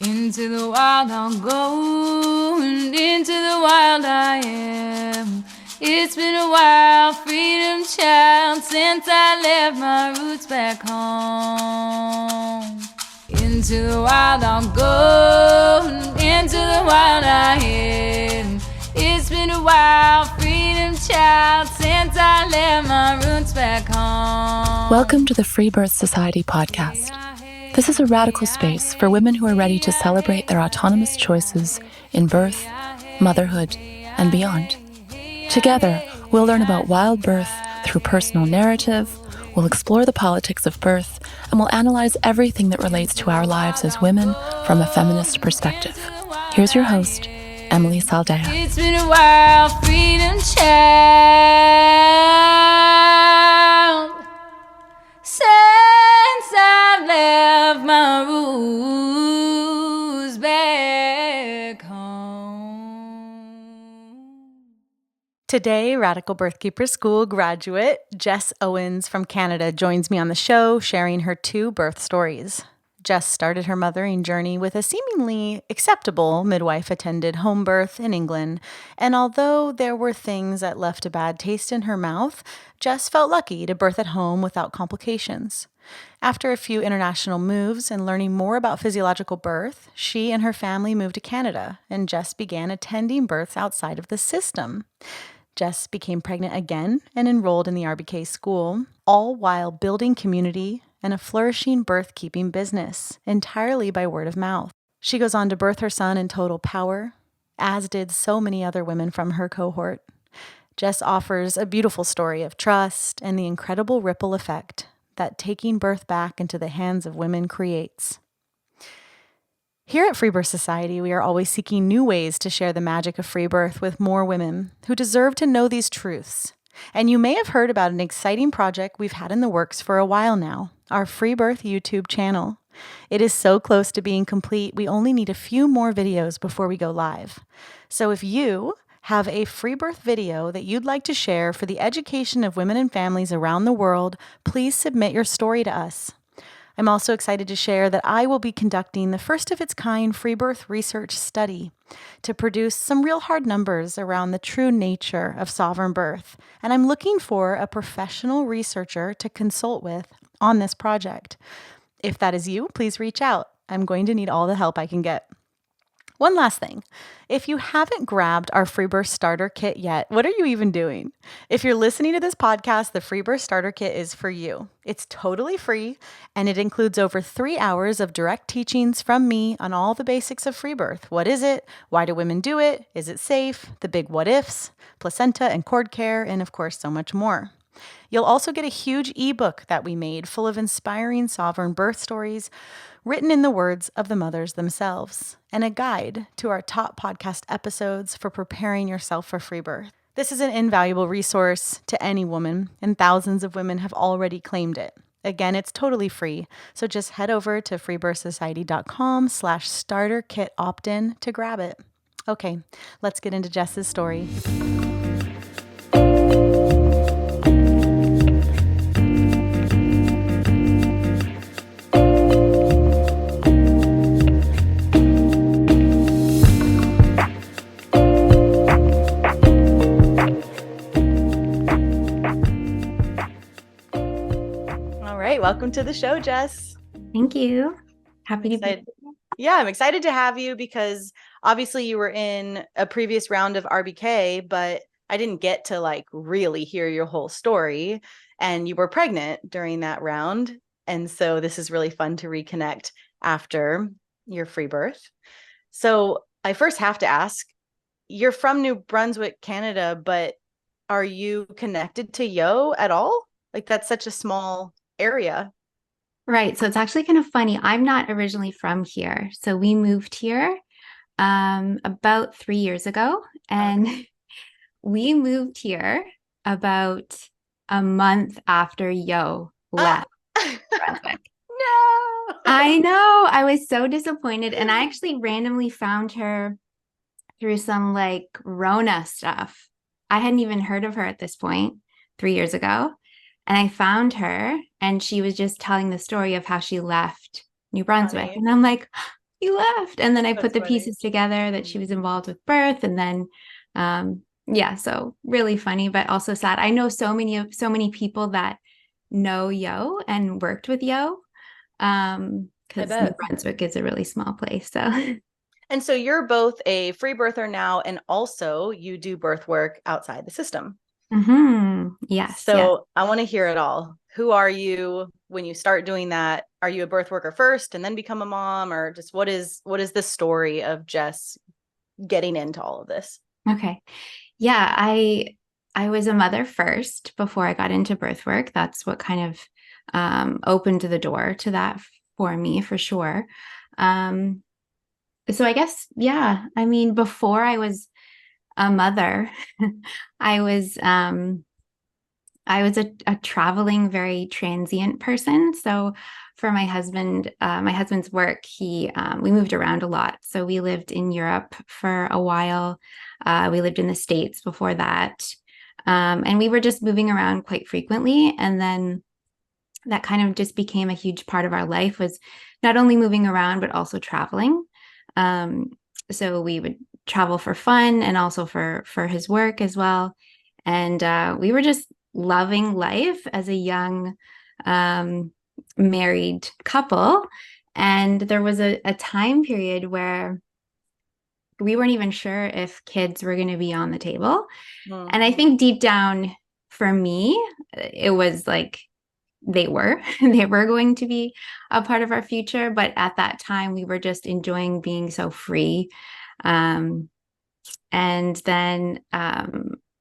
Into the wild I'll go, and into the wild I am. It's been a while, freedom child, since I left my roots back home. Into the wild I'll go, and into the wild I am. It's been a while, freedom child, since I left my roots back home. Welcome to the Freebirth Society podcast. This is a radical space for women who are ready to celebrate their autonomous choices in birth, motherhood, and beyond. Together, we'll learn about wild birth through personal narrative, we'll explore the politics of birth, and we'll analyze everything that relates to our lives as women from a feminist perspective. Here's your host, Emily Saldea. It's been a while, freedom child, since I left my roots back home. Today, Radical Birthkeeper School graduate Jess Owens from Canada joins me on the show, sharing her 2 birth stories. Jess started her mothering journey with a seemingly acceptable midwife-attended home birth in England, and although there were things that left a bad taste in her mouth, Jess felt lucky to birth at home without complications. After a few international moves and learning more about physiological birth, she and her family moved to Canada, and Jess began attending births outside of the system. Jess became pregnant again and enrolled in the RBK school, all while building community and a flourishing birth-keeping business, entirely by word of mouth. She goes on to birth her son in total power, as did so many other women from her cohort. Jess offers a beautiful story of trust and the incredible ripple effect that taking birth back into the hands of women creates. Here at Freebirth Society, we are always seeking new ways to share the magic of free birth with more women who deserve to know these truths. And you may have heard about an exciting project we've had in the works for a while now, our Freebirth YouTube channel. It is so close to being complete, we only need a few more videos before we go live. So if you have a free birth video that you'd like to share for the education of women and families around the world, please submit your story to us. I'm also excited to share that I will be conducting the first of its kind free birth research study to produce some real hard numbers around the true nature of sovereign birth. And I'm looking for a professional researcher to consult with on this project. If that is you, please reach out. I'm going to need all the help I can get. One last thing. If you haven't grabbed our Freebirth Starter Kit yet, what are you even doing? If you're listening to this podcast, the Freebirth Starter Kit is for you. It's totally free, and it includes over 3 hours of direct teachings from me on all the basics of free birth. What is it? Why do women do it? Is it safe? The big what ifs, placenta and cord care, and of course, so much more. You'll also get a huge ebook that we made full of inspiring sovereign birth stories written in the words of the mothers themselves, and a guide to our top podcast episodes for preparing yourself for free birth. This is an invaluable resource to any woman, and thousands of women have already claimed it. Again, it's totally free, so just head over to freebirthsociety.com/starterkit-opt-in to grab it. Okay, let's get into Jess's story. Welcome to the show, Jess. Thank you. Happy to be here. Yeah, I'm excited to have you because obviously you were in a previous round of RBK, but I didn't get to really hear your whole story, and you were pregnant during that round. And so this is really fun to reconnect after your free birth. So I first have to ask, you're from New Brunswick, Canada, but are you connected to Yo at all? That's such a small area. Right. So it's actually kind of funny. I'm not originally from here. So we moved here about 3 years ago, and we moved here about a month after Yo left Brunswick. No. I know. I was so disappointed. And I actually randomly found her through some Rona stuff. I hadn't even heard of her at this point 3 years ago. And I found her, and she was just telling the story of how she left New Brunswick. And I'm like, he left. And then I put That's the funny. pieces together that she was involved with birth. And then, yeah, so really funny, but also sad. I know so many people that know Yo and worked with Yo. I Because New bet. Brunswick is a really small place. So And so you're both a free birther now, and also you do birth work outside the system. Yes, yes. So I want to hear it all. Who are you when you start doing that? Are you a birth worker first and then become a mom, or just what is the story of Jess getting into all of this? Okay. Yeah, I was a mother first before I got into birth work. That's what kind of opened the door to that for me, for sure. Um, so I guess, yeah, I mean, before I was a mother, I was I was a traveling, very transient person. So for my husband's work, we moved around a lot. So we lived in Europe for a while. We lived in the States before that. And we were just moving around quite frequently. And then that kind of just became a huge part of our life, was not only moving around, but also traveling. Um, so we would travel for fun and also for his work as well. And we were just loving life as a young um, married couple. And there was a time period where we weren't even sure if kids were going to be on the table. And I think deep down for me, it was like they were they were going to be a part of our future. But at that time, we were just enjoying being so free. Um, and then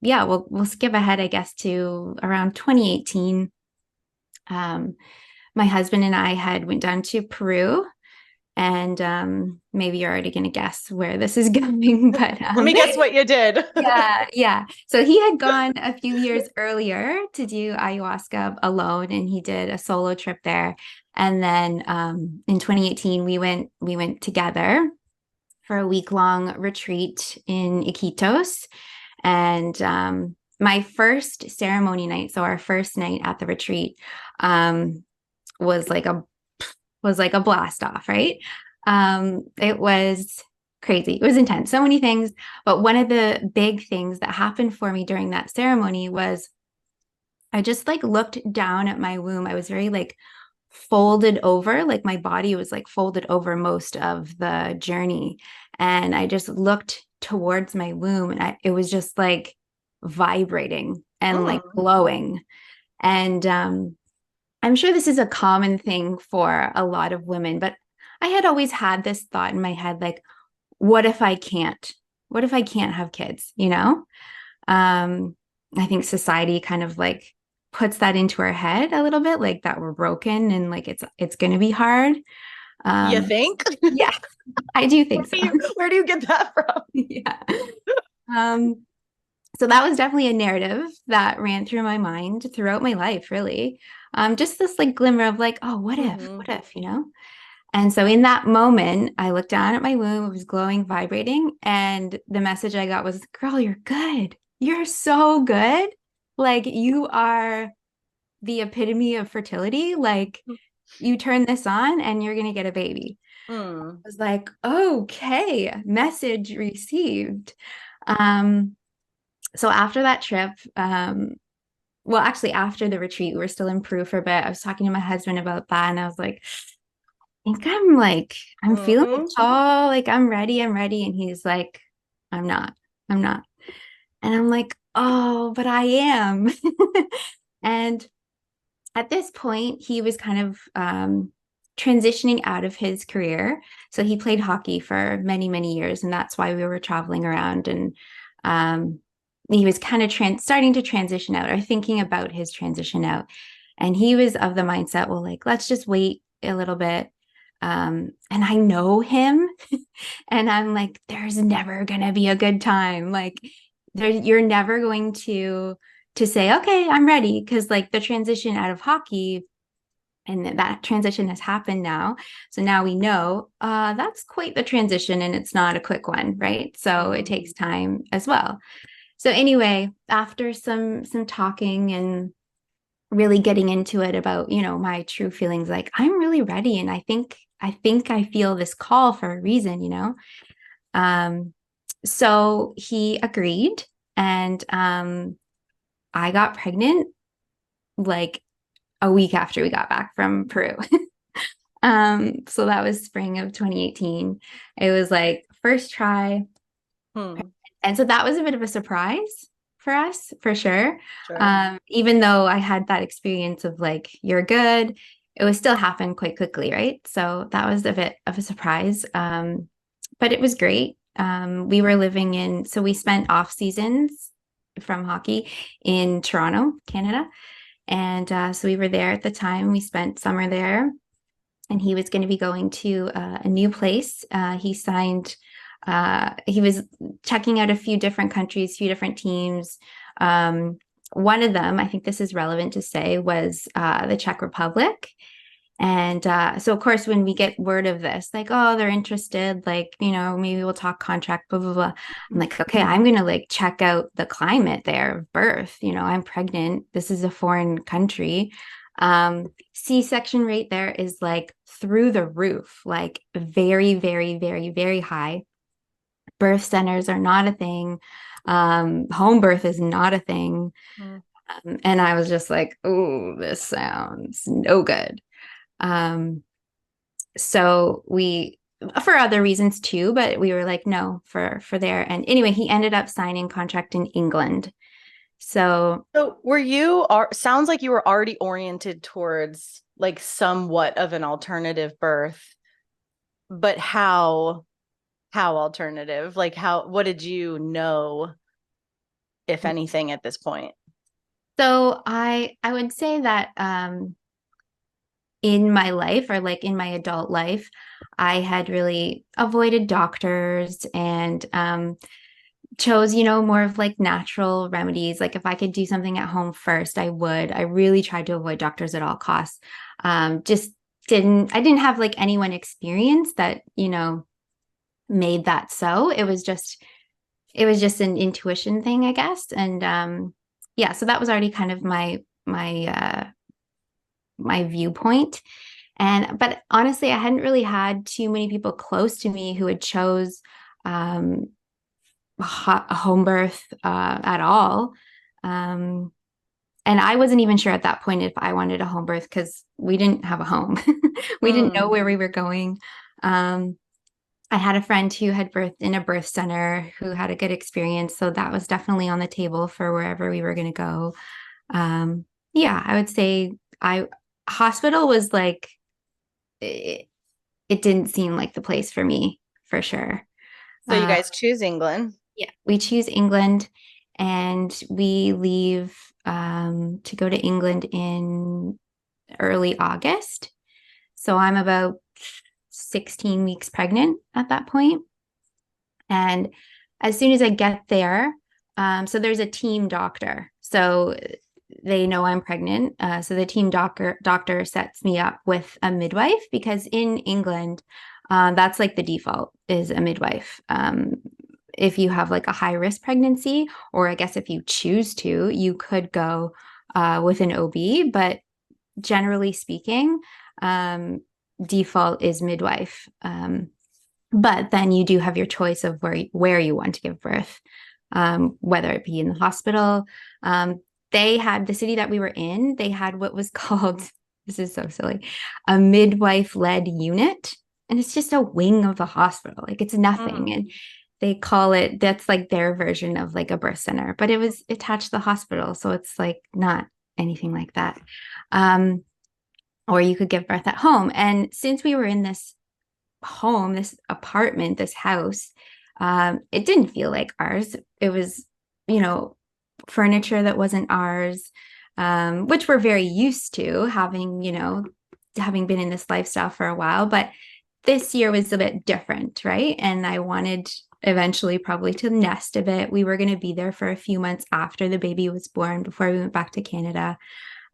yeah, we'll skip ahead, I guess, to around 2018. My husband and I had went down to Peru, and maybe you're already going to guess where this is going, but Let me guess what you did. yeah. So he had gone a few years earlier to do ayahuasca alone, and he did a solo trip there. And then in 2018, we went together for a week-long retreat in Iquitos. And my first ceremony night, so our first night at the retreat, was like a blast off, right? It was crazy. It was intense. So many things. But one of the big things that happened for me during that ceremony was I just like looked down at my womb. I was very like folded over, like my body was like folded over most of the journey. And I just looked towards my womb, and it was just like vibrating and like glowing. And I'm sure this is a common thing for a lot of women, but I had always had this thought in my head, like, what if I can't? What if I can't have kids? I think society kind of like puts that into our head a little bit, like that we're broken and like it's going to be hard. You think? Yeah, I do think so. Where do you get that from? Yeah. So that was definitely a narrative that ran through my mind throughout my life, really. Just this like glimmer of like, oh, what if? And so in that moment, I looked down at my womb, it was glowing, vibrating, and the message I got was, girl, you're good. You're so good. Like you are the epitome of fertility. Like you turn this on and you're going to get a baby. I was like, okay, message received. So after that trip, well, actually after the retreat, we were still in Peru for a bit. I was talking to my husband about that, and I was like, I think I'm feeling it all. Like I'm ready. And he's like, I'm not. And I'm like, oh, but I am. And at this point, he was kind of transitioning out of his career. So he played hockey for many, many years. And that's why we were traveling around. And he was kind of starting to transition out, or thinking about his transition out. And he was of the mindset, well, like, let's just wait a little bit. And I know him. And I'm like, there's never going to be a good time. Like, you're never going to say, okay, I'm ready. Because like the transition out of hockey, and that transition has happened now. So now we know that's quite the transition, and it's not a quick one, right? So it takes time as well. So anyway, after some talking, and really getting into it about, my true feelings, like I'm really ready. And I feel this call for a reason. So he agreed, and I got pregnant like a week after we got back from Peru. So that was spring of 2018. It was like first try. And so that was a bit of a surprise for us, for sure. Sure. Even though I had that experience of like, you're good, it was still happened quite quickly, right? So that was a bit of a surprise. But it was great. We were so we spent off seasons from hockey in Toronto, Canada. And so we were there at the time. We spent summer there, and he was going to be going to a new place. He was checking out a few different countries, few different teams. One of them, I think this is relevant to say, was the Czech Republic. And so, of course, when we get word of this, like, oh, they're interested, like, maybe we'll talk contract, blah, blah, blah. I'm like, okay, I'm going to like check out the climate there of birth. I'm pregnant. This is a foreign country. C-section rate there is like through the roof, like very, very, very, very high. Birth centers are not a thing. Home birth is not a thing. And I was just like, oh, this sounds no good. So we, for other reasons too, but we were like, no, for there. And anyway, he ended up signing contract in England. So sounds like you were already oriented towards like somewhat of an alternative birth, but how alternative? Like what did you know, if anything, at this point? So I would say that in my life, or like in my adult life, I had really avoided doctors and chose, more of like natural remedies. Like if I could do something at home first, I would. I really tried to avoid doctors at all costs. I didn't have like anyone experience that, made that so. It was just an intuition thing, I guess. And yeah, so that was already kind of my viewpoint. But honestly, I hadn't really had too many people close to me who had chose a home birth at all. And I wasn't even sure at that point if I wanted a home birth because we didn't have a home. We didn't know where we were going. I had a friend who had birthed in a birth center who had a good experience. So that was definitely on the table for wherever we were going to go. Yeah, I would say hospital was like, it didn't seem like the place for me, for sure. So you guys choose England? Yeah, we choose England, and we leave to go to England in early August. So I'm about 16 weeks pregnant at that point. And as soon as I get there, so there's a team doctor. So they know I'm pregnant. So the team doctor sets me up with a midwife, because in England, that's like the default is a midwife. If you have like a high risk pregnancy, or I guess if you choose to, you could go with an OB, but generally speaking, default is midwife. But then you do have your choice of where you want to give birth, whether it be in the hospital. The city that we were in, they had what was called, this is so silly, a midwife-led unit. And it's just a wing of the hospital. Like it's nothing. And they call it, that's like their version of like a birth center, but it was attached to the hospital. So it's like not anything like that. Or you could give birth at home. And since we were in this home, this apartment, this house, it didn't feel like ours. It was, furniture that wasn't ours, which we're very used to having been in this lifestyle for a while. But this year was a bit different, right? And I wanted eventually probably to nest a bit. We were going to be there for a few months after the baby was born before we went back to Canada.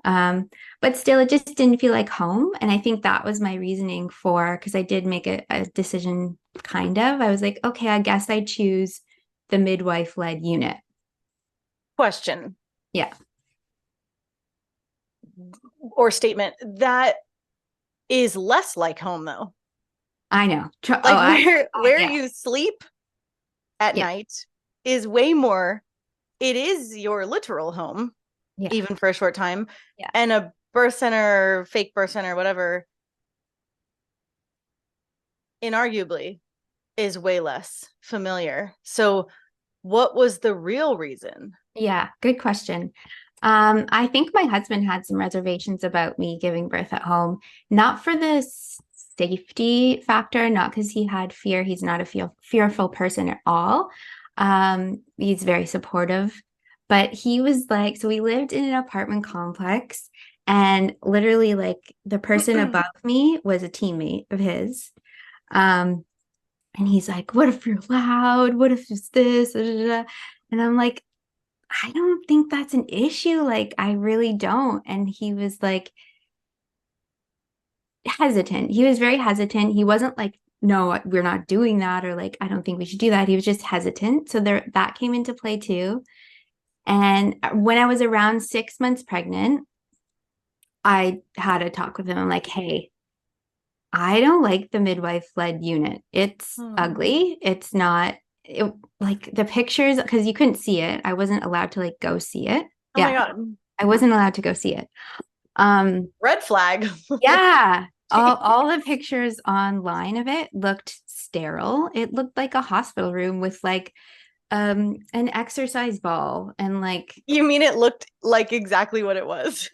But still, it just didn't feel like home. And I think that was my reasoning because I did make a decision, kind of. I was like, okay, I guess I choose the midwife-led unit. Question. Yeah. or statement, that is less like home though. I know. Where you sleep at night is way more, it is your literal home, even for a short time. Yeah. And a birth center, fake birth center, whatever, inarguably is way less familiar. So what was the real reason? Yeah, good question. I think my husband had some reservations about me giving birth at home, not for the safety factor, not because he had fear. He's not a fearful person at all. He's very supportive, but he was like, so we lived in an apartment complex, and literally, like, the person above me was a teammate of his. And he's like, what if you're loud? What if it's this? Da, da, da. And I'm like, I don't think that's an issue. Like, I really don't. And he was like hesitant. He was very hesitant. He wasn't like, no, we're not doing that, or like, I don't think we should do that. He was just hesitant. So that came into play too. And when I was around 6 months pregnant, I had a talk with him. I'm like, hey, I don't like the midwife-led unit. It's ugly. It's not like the pictures, because you couldn't see it. I wasn't allowed to like go see it. Oh my God. I wasn't allowed to go see it. Red flag. Yeah. All the pictures online of it looked sterile. It looked like a hospital room with like an exercise ball and like. You mean it looked like exactly what it was?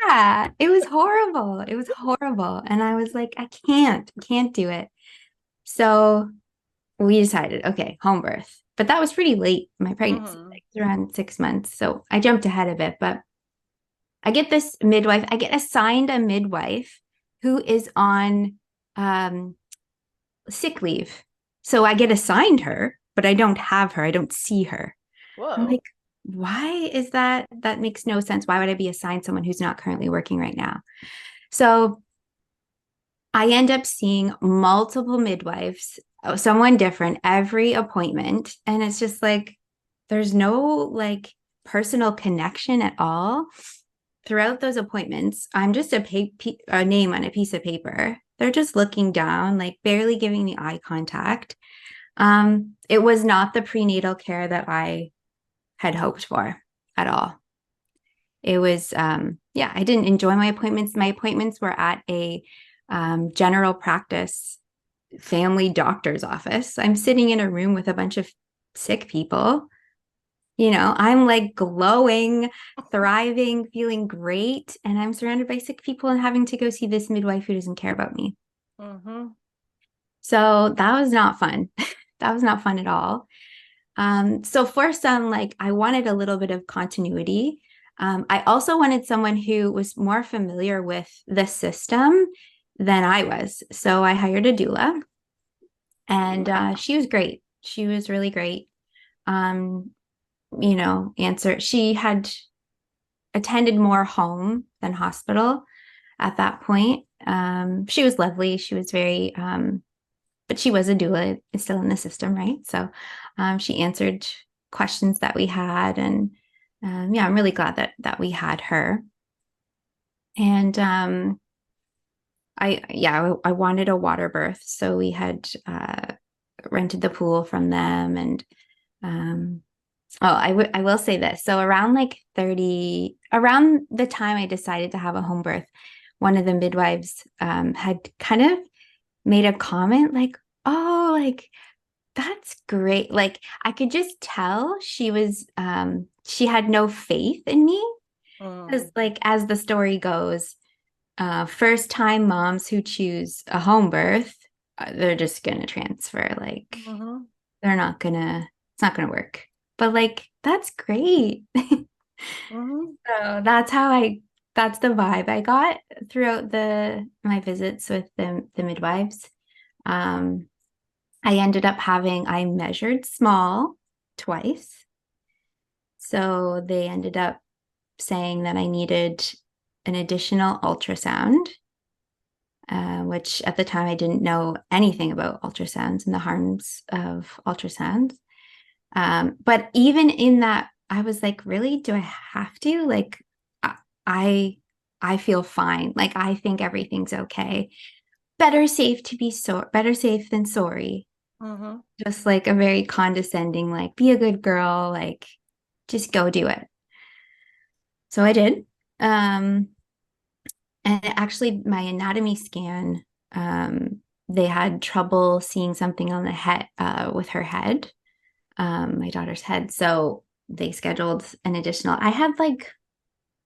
Yeah, it was horrible. It was horrible. And I was like, I can't do it. So we decided, okay, home birth. But that was pretty late in my pregnancy, like around 6 months. So I jumped ahead a bit, but I get this midwife. I get assigned a midwife who is on sick leave. So I get assigned her, but I don't have her. I don't see her. Whoa. I'm like, why is that? That makes no sense. Why would I be assigned someone who's not currently working right now? So I end up seeing multiple midwives, someone different every appointment. And it's just like, there's no like personal connection at all. Throughout those appointments, I'm just a name on a piece of paper. They're just looking down, like barely giving me eye contact. It was not the prenatal care that I had hoped for at all. It was, I didn't enjoy my appointments. My appointments were at a general practice family doctor's office. I'm sitting in a room with a bunch of sick people. You know, I'm like glowing, thriving, feeling great. And I'm surrounded by sick people and having to go see this midwife who doesn't care about me. So that was not fun. That was not fun at all. So for some, like, I wanted a little bit of continuity. I also wanted someone who was more familiar with the system than I was. So I hired a doula, and she was great. She was really great. She had attended more home than hospital at that point. She was lovely. She was very, but she was a doula, it's still in the system, right? So she answered questions that we had, and I'm really glad that we had her. And I wanted a water birth, so we had rented the pool from them, and I will say this. So around the time I decided to have a home birth, one of the midwives had kind of made a comment like, oh, like, that's great. Like, I could just tell she had no faith in me. Because like, as the story goes, first time moms who choose a home birth, they're just going to transfer. Like, it's not going to work. But like, that's great. So that's the vibe I got throughout my visits with the midwives. I measured small twice. So they ended up saying that I needed an additional ultrasound, which at the time I didn't know anything about ultrasounds and the harms of ultrasounds. But even in that, I was like, really, do I have to? Like, I I feel fine. Like, I think everything's okay. Better safe better safe than sorry. Mm-hmm. Just like a very condescending, like, be a good girl, like, just go do it. So I did. Um, and actually, my anatomy scan, they had trouble seeing something on the head, with her head, my daughter's head. So they scheduled an additional, I had like,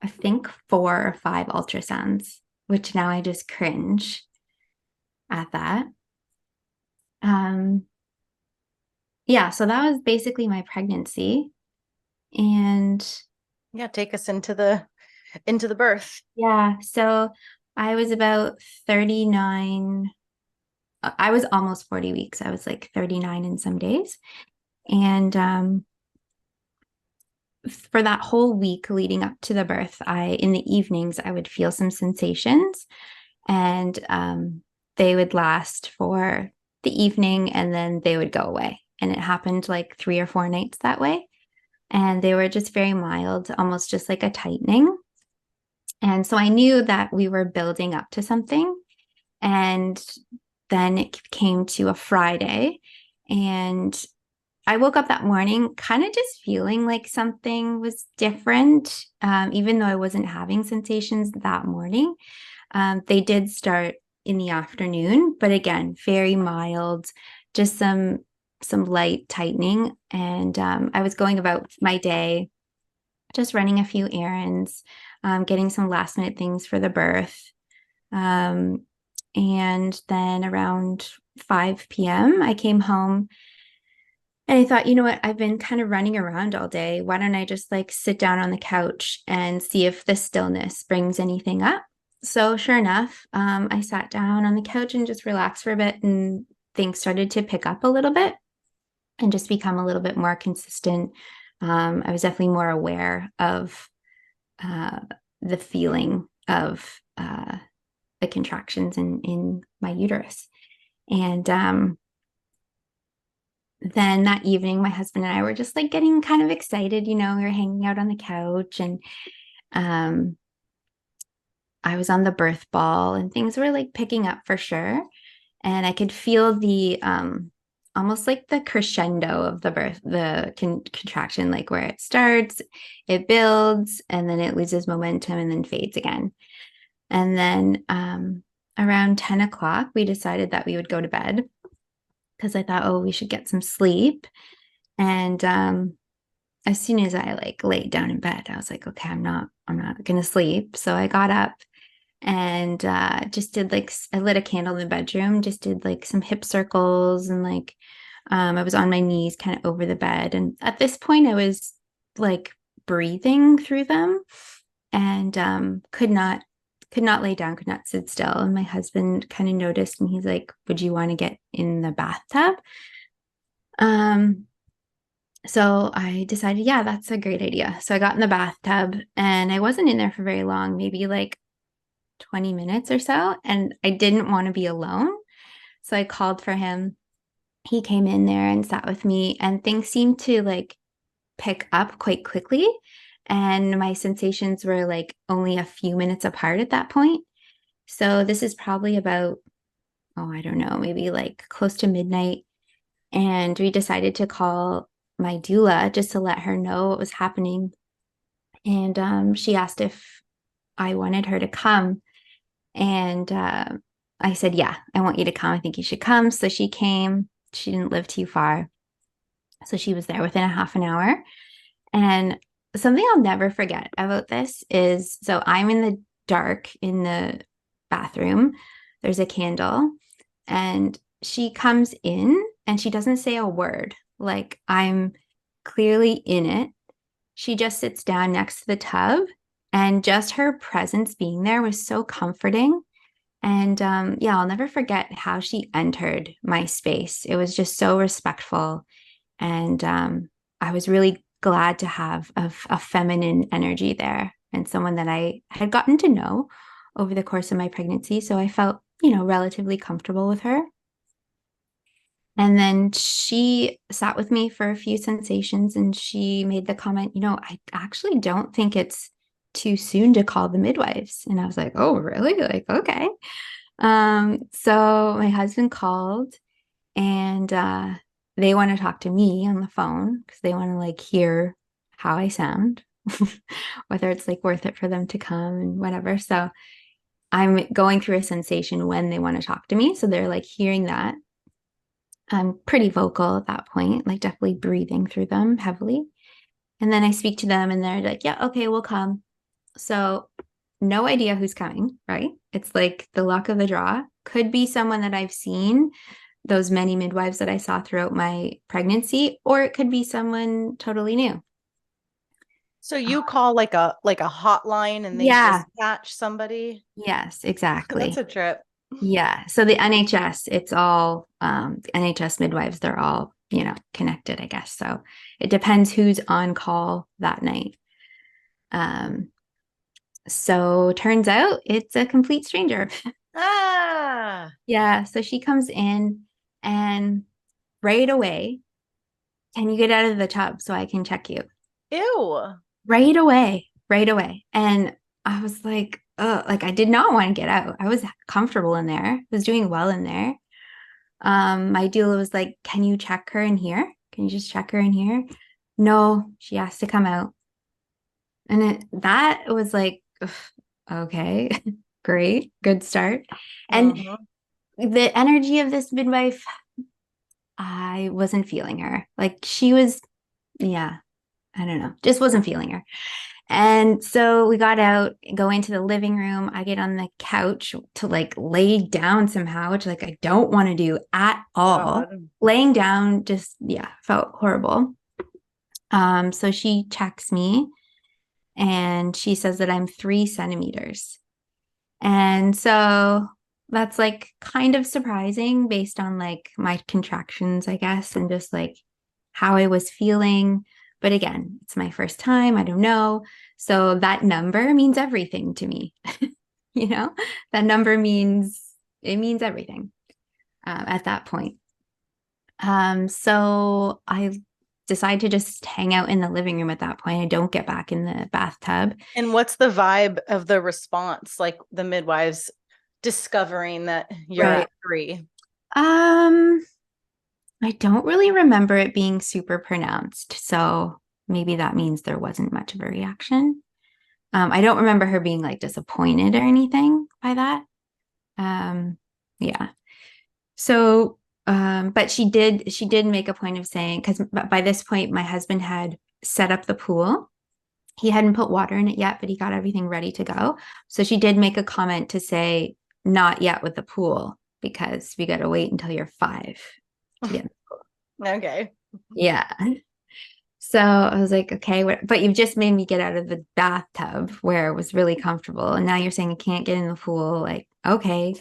I think 4 or 5 ultrasounds, which now I just cringe at that. Um, yeah, so that was basically my pregnancy. And Yeah, take us into the birth. yeah, so I was about 39. I was almost 40 weeks. I was like 39 in some days. And for that whole week leading up to the birth, in the evenings, I would feel some sensations, and they would last for the evening and then they would go away. And it happened like 3 or 4 nights that way. And they were just very mild, almost just like a tightening. And so I knew that we were building up to something. And then it came to a Friday, and I woke up that morning kind of just feeling like something was different, even though I wasn't having sensations that morning. They did start in the afternoon, but again, very mild, just some light tightening. And I was going about my day, just running a few errands, getting some last minute things for the birth. And then around 5 p.m., I came home and I thought, you know what? I've been kind of running around all day. Why don't I just like sit down on the couch and see if the stillness brings anything up? So sure enough, I sat down on the couch and just relaxed for a bit, and things started to pick up a little bit and just become a little bit more consistent. I was definitely more aware of uh, the feeling of the contractions in my uterus. And then that evening, my husband and I were just like getting kind of excited. We were hanging out on the couch, and I was on the birth ball, and things were like picking up for sure. And I could feel the almost like the crescendo of the birth, the contraction, like where it starts, it builds, and then it loses momentum and then fades again. And then around 10 o'clock, we decided that we would go to bed because I thought, oh, we should get some sleep. And as soon as I like laid down in bed, I was like, okay, I'm not gonna sleep. So I got up and just did like, I lit a candle in the bedroom, just did like some hip circles, and like I was on my knees kind of over the bed. And at this point I was like breathing through them, and could not lay down, could not sit still. And my husband kind of noticed, and he's like, would you want to get in the bathtub? So I decided, yeah, that's a great idea. So I got in the bathtub, and I wasn't in there for very long, maybe like 20 minutes or so. And I didn't want to be alone. So I called for him. He came in there and sat with me, and things seemed to like pick up quite quickly. And my sensations were like only a few minutes apart at that point. So this is probably about, oh, I don't know, maybe like close to midnight. And we decided to call my doula just to let her know what was happening. And she asked if I wanted her to come. And I said, yeah, I want you to come. I think you should come. So she came. She didn't live too far. So she was there within a half an hour. And something I'll never forget about this is, so I'm in the dark in the bathroom. There's a candle, and she comes in and she doesn't say a word. Like, I'm clearly in it. She just sits down next to the tub, and just her presence being there was so comforting. And yeah, I'll never forget how she entered my space. It was just so respectful. And I was really glad to have a feminine energy there, and someone that I had gotten to know over the course of my pregnancy. So I felt, relatively comfortable with her. And then she sat with me for a few sensations, and she made the comment, I actually don't think it's too soon to call the midwives. And I was like, oh, really? Like, okay. So my husband called and they want to talk to me on the phone because they want to like hear how I sound, whether it's like worth it for them to come and whatever. So I'm going through a sensation when they want to talk to me. So they're like hearing that. I'm pretty vocal at that point, like definitely breathing through them heavily. And then I speak to them and they're like, yeah, okay, we'll come. So no idea who's coming, right? It's like the luck of the draw. Could be someone that I've seen, those many midwives that I saw throughout my pregnancy, or it could be someone totally new. So you call like a hotline and they dispatch somebody? Yes, exactly. That's a trip. Yeah. So the NHS, it's all the NHS midwives, they're all, connected, I guess. So it depends who's on call that night. So turns out it's a complete stranger. Ah. Yeah. So she comes in and right away, can you get out of the tub so I can check you? Ew. Right away. Right away. And I was like, oh, like I did not want to get out. I was comfortable in there. I was doing well in there. My doula was like, can you check her in here? Can you just check her in here? No, she has to come out. And that was like, okay, great, good start. And the energy of this midwife, I wasn't feeling her. Like she was, yeah, I don't know, just wasn't feeling her. And so we got out, go into the living room. I get on the couch to like lay down somehow, which like I don't want to do at all. God. Laying down just, felt horrible. So she checks me and she says that I'm 3 centimeters. And so that's like kind of surprising based on like my contractions, I guess, and just like how I was feeling. But again, it's my first time. I don't know. So that number means everything to me. That number means everything at that point. So I decide to just hang out in the living room at that point. I don't get back in the bathtub. And what's the vibe of the response? Like the midwives discovering that you're at 3? I don't really remember it being super pronounced. So maybe that means there wasn't much of a reaction. I don't remember her being like disappointed or anything by that. Yeah. So, but she did make a point of saying, because by this point, my husband had set up the pool. He hadn't put water in it yet, but he got everything ready to go. So she did make a comment to say, not yet with the pool, because we got to wait until you're 5 to get in the pool. Okay. Yeah. So I was like, okay, but you've just made me get out of the bathtub where it was really comfortable. And now you're saying I can't get in the pool. Like, okay.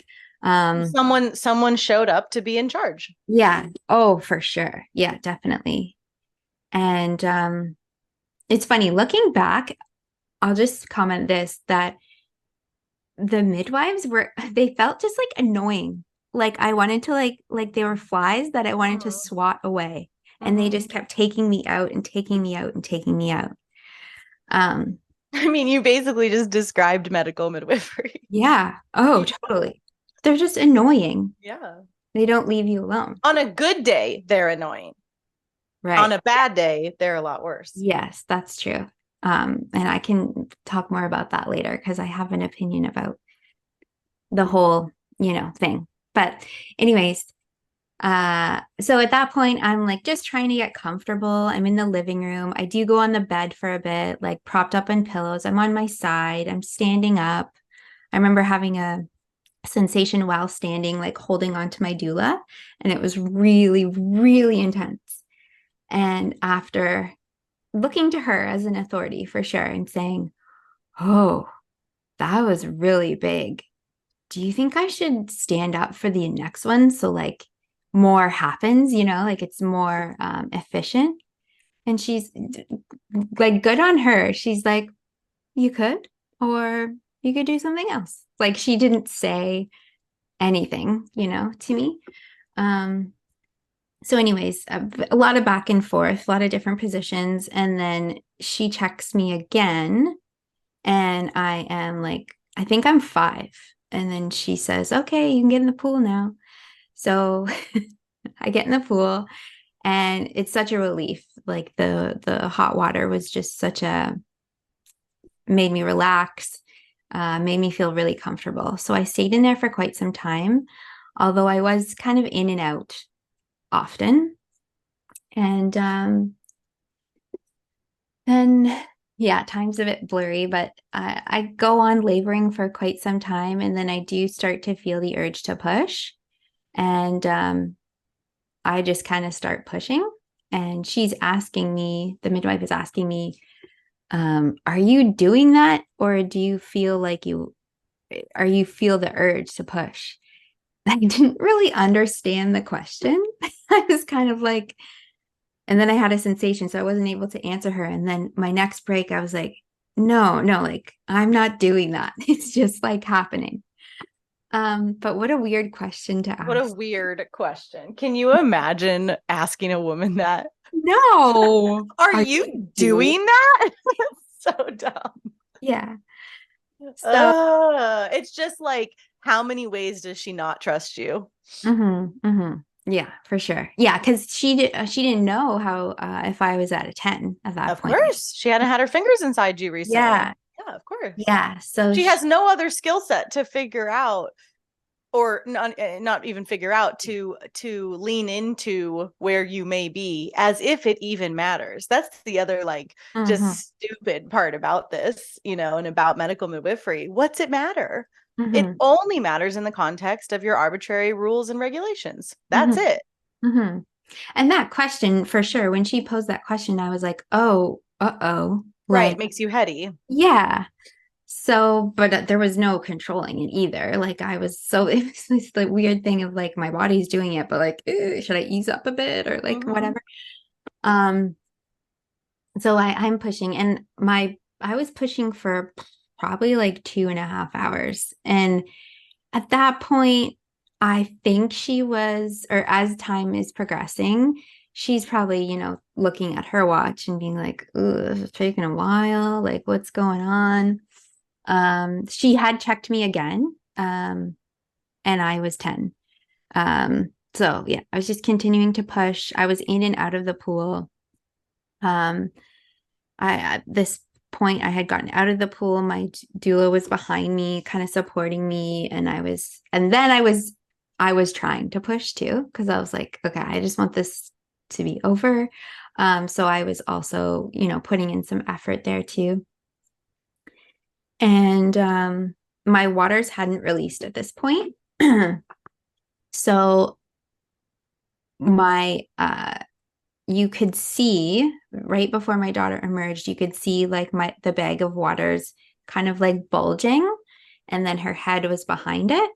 Someone showed up to be in charge. Yeah. Oh, for sure. Yeah, definitely. And it's funny looking back, I'll just comment this, that the midwives they felt just like annoying. Like I wanted to like they were flies that I wanted to swat away. And they just kept taking me out and taking me out and taking me out. I mean, you basically just described medical midwifery. Yeah. Oh, totally. They're just annoying. Yeah. They don't leave you alone. On a good day, they're annoying. Right. On a bad day, they're a lot worse. Yes, that's true. And I can talk more about that later because I have an opinion about the whole, thing. But anyways, so at that point, I'm like just trying to get comfortable. I'm in the living room. I do go on the bed for a bit, like propped up on pillows. I'm on my side. I'm standing up. I remember having a sensation while standing, like holding on to my doula, and it was really, really intense. And after looking to her as an authority for sure and saying, oh, that was really big. Do you think I should stand up for the next one? So like more happens, like it's more efficient. And she's like, good on her. She's like, you could, or you could do something else. Like she didn't say anything, to me. So anyways, a lot of back and forth, a lot of different positions. And then she checks me again And I am like, I think I'm 5. And then she says, okay, you can get in the pool now. So I get in the pool and it's such a relief. Like the hot water was just made me relax, made me feel really comfortable. So I stayed in there for quite some time, although I was kind of in and out often. And then, yeah, time's a bit blurry, but I go on laboring for quite some time. And then I do start to feel the urge to push. And I just kind of start pushing. And she's asking me, the midwife is asking me, are you doing that? Or do you feel like you feel the urge to push? I didn't really understand the question. I was kind of like, and then I had a sensation, so I wasn't able to answer her. And then my next break, I was like, no, like I'm not doing that. It's just like happening. But what a weird question to ask. What a weird question. Can you imagine asking a woman that? No. Are you doing that? So dumb. Yeah. So it's just like, how many ways does she not trust you? Yeah, for sure. Yeah, because she didn't know how if I was at a 10 at that point. Of course. She hadn't had her fingers inside you recently. Yeah. Yeah, of course. Yeah. So she has no other skill set to figure out, or not even figure out, to lean into where you may be, as if it even matters. That's the other just stupid part about this, and about medical midwifery. What's it matter? It only matters in the context of your arbitrary rules and regulations. That's it. And that question, for sure, when she posed that question, I was like, oh, Right. Makes you heady. Yeah. So, but there was no controlling it either. Like it was the weird thing of like my body's doing it, but like, should I ease up a bit or like whatever? So I'm pushing, and I was pushing for probably like 2.5 hours. And at that point, I think she was, or as time is progressing, she's probably, looking at her watch and being like, this is taking a while. Like, what's going on? She had checked me again, and I was 10. So yeah, I was just continuing to push. I was in and out of the pool. At this point, I had gotten out of the pool. My doula was behind me, kind of supporting me, and then I was trying to push too, because I was like, okay, I just want this to be over. So I was also, putting in some effort there too. And my waters hadn't released at this point. So you could see right before my daughter emerged, you could see like the bag of waters kind of like bulging, and then her head was behind it.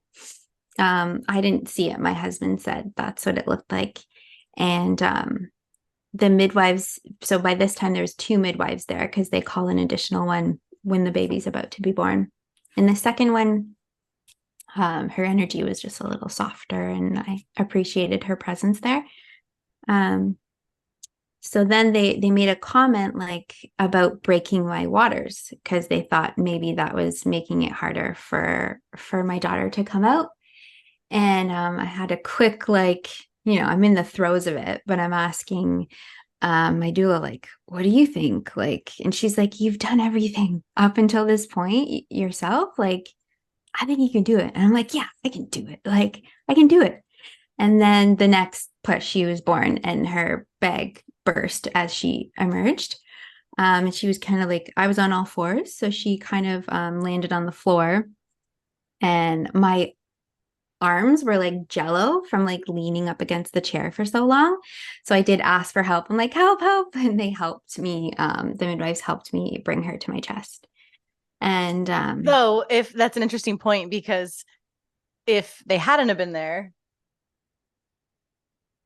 I didn't see it. My husband said that's what it looked like. And the midwives, so by this time there's 2 midwives there, because they call an additional one when the baby's about to be born. And the second one, her energy was just a little softer, and I appreciated her presence there. So then they made a comment like about breaking my waters, because they thought maybe that was making it harder for my daughter to come out. And I had a quick I'm in the throes of it, but I'm asking my doula, like, what do you think? Like, and she's like, you've done everything up until this point yourself. Like, I think you can do it. And I'm like, yeah, I can do it. Like, I can do it. And then the next push, she was born, and her bag burst as she emerged. And she was kind of like, I was on all fours. So she kind of landed on the floor, and my arms were like jello from like leaning up against the chair for so long. So I did ask for help. I'm like, help. And they helped me. The midwives helped me bring her to my chest. And so if that's an interesting point, because if they hadn't have been there,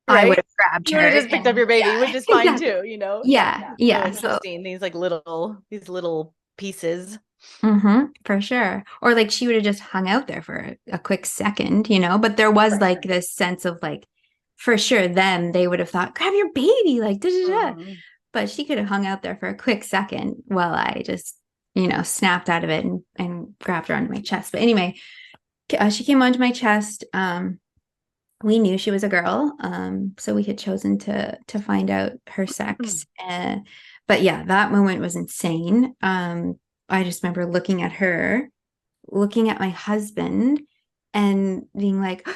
right? I would have grabbed her. You would have just picked up your baby, which is fine too, Yeah. So interesting. These little pieces. For sure. Or like she would have just hung out there for a quick second, but there was like this sense of like, for sure, they would have thought, grab your baby, like, da. But she could have hung out there for a quick second while I just snapped out of it and grabbed her onto my chest. But anyway, she came onto my chest. We knew she was a girl, so we had chosen to find out her sex. But yeah, that moment was insane. I just remember looking at her, looking at my husband, and being like,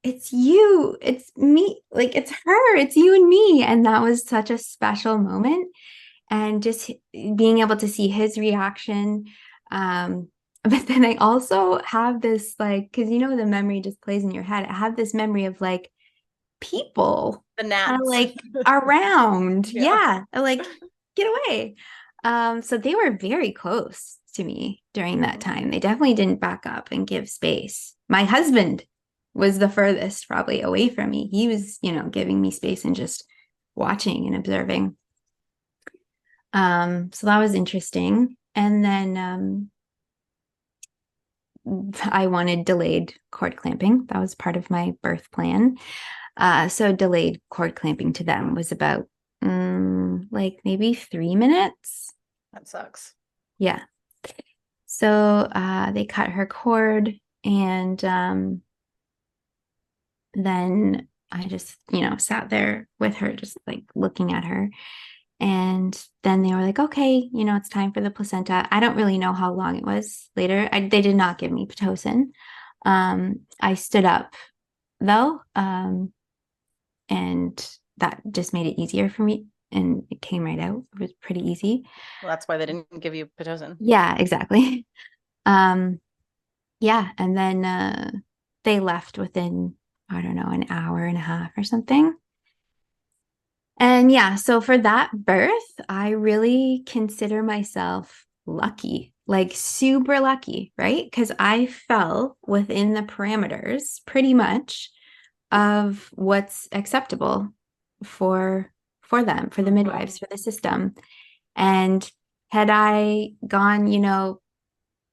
it's you, it's me, like it's her, it's you and me. And that was such a special moment. And just being able to see his reaction. But then I also have this, like, because the memory just plays in your head. I have this memory of like people The kind gnats. of like around. Yeah. Yeah, like get away. So they were very close to me during that time. They definitely didn't back up and give space. My husband was the furthest probably away from me. He was, giving me space and just watching and observing. So that was interesting. And then I wanted delayed cord clamping. That was part of my birth plan. So delayed cord clamping to them was about like maybe 3 minutes. That sucks. Yeah. So they cut her cord, and then I just, sat there with her, just like looking at her. And then they were like, okay, it's time for the placenta. I don't really know how long it was later. They did not give me Pitocin. I stood up though, and that just made it easier for me. And it came right out. It was pretty easy. Well, that's why they didn't give you Pitocin. Yeah, exactly. Yeah. And then they left within, I don't know, an hour and a half or something. And yeah, so for that birth, I really consider myself lucky, like super lucky, right? Because I fell within the parameters pretty much of what's acceptable for them, for the midwives, for the system. And had I gone,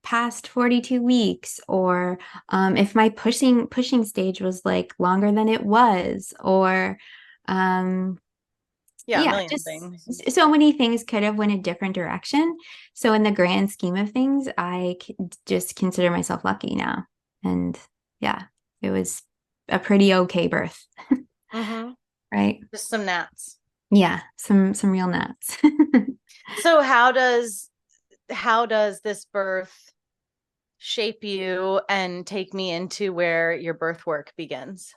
past 42 weeks, or if my pushing stage was like longer than it was, or Yeah, a million just things. so many things could have went a different direction. So in the grand scheme of things, I just consider myself lucky now. And yeah, it was a pretty okay birth. Right? Just some gnats. Yeah, some real gnats. So how does this birth shape you and take me into where your birth work begins?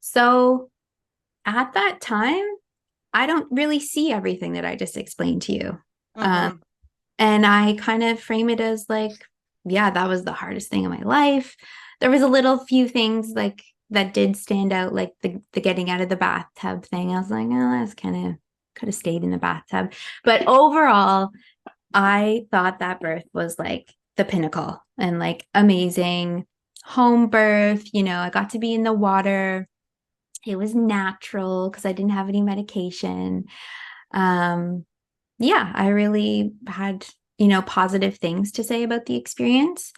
So at that time, I don't really see everything that I just explained to you. And I kind of frame it as like, yeah, that was the hardest thing in my life. There was a little few things like that did stand out, like the getting out of the bathtub thing. I was like, oh, that's kind of could have stayed in the bathtub. But overall, I thought that birth was like the pinnacle and like amazing home birth. I got to be in the water. It was natural because I didn't have any medication. Yeah, I really had, positive things to say about the experience.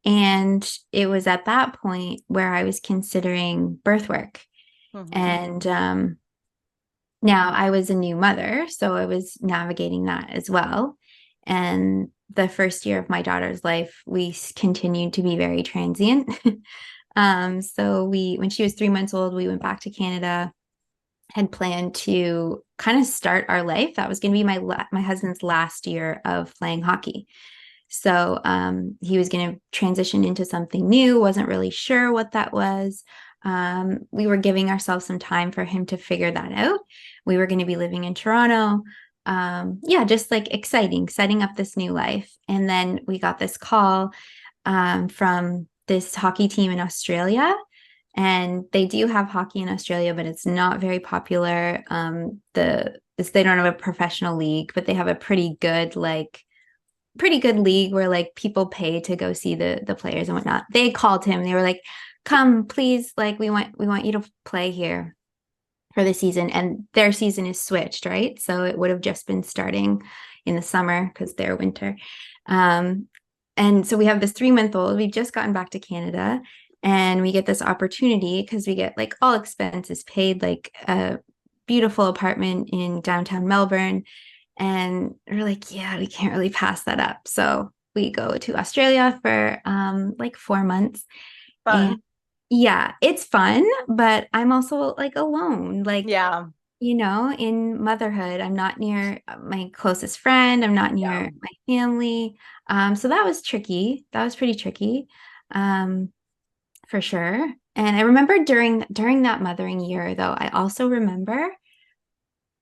And it was at that point where I was considering birth work. And now I was a new mother, so I was navigating that as well. And the first year of my daughter's life, we continued to be very transient. So when she was 3 months old, we went back to Canada, had planned to kind of start our life. That was going to be my husband's last year of playing hockey. So he was going to transition into something new, wasn't really sure what that was. We were giving ourselves some time for him to figure that out. We were going to be living in Toronto. Yeah, just like exciting, setting up this new life. And then we got this call from this hockey team in Australia. And they do have hockey in Australia, but it's not very popular. They don't have a professional league, but they have a pretty good league where like people pay to go see the players and whatnot. They called him. They were like, come, please, like we want you to play here for the season. And their season is switched, right? So it would have just been starting in the summer because they're winter. And so we have this 3-month-old. We've just gotten back to Canada, and we get this opportunity because we get like all expenses paid, like a beautiful apartment in downtown Melbourne. And we're like, yeah, we can't really pass that up. So we go to Australia for like 4 months. And Fun. yeah, it's fun, but I'm also like alone. Like, Yeah. in motherhood, I'm not near my closest friend. I'm not Yeah. near my family. So that was tricky. That was pretty tricky, for sure. And I remember during that mothering year, though, I also remember